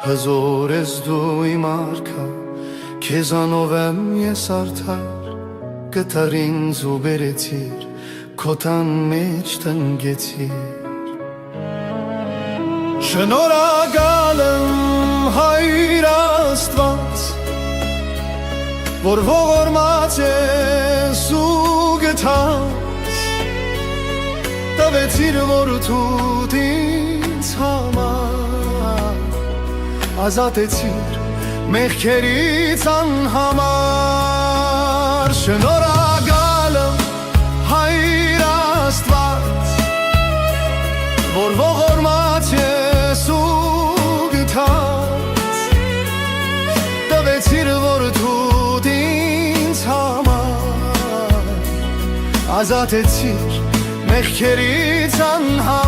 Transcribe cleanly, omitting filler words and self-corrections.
Հզոր ես դու իմ արքա, քեզանով եմ ես արդար, գտար ինձ ու բերեցիր, քո տան մեջ տնկեցիր։ Շնորհակալ եմ Հայր Աստված, որ ողորմած ես ու գտած, տվեցիր որդուդ ինձ համար, ազատեցիր մեղքերից անհամար։ Շնորհակալ եմ Հայր Աստված, որ ողորմած ես ու գտած, տվեցիր որդուդ ինձ համար, ազատեցիր մեղքերից անհամար։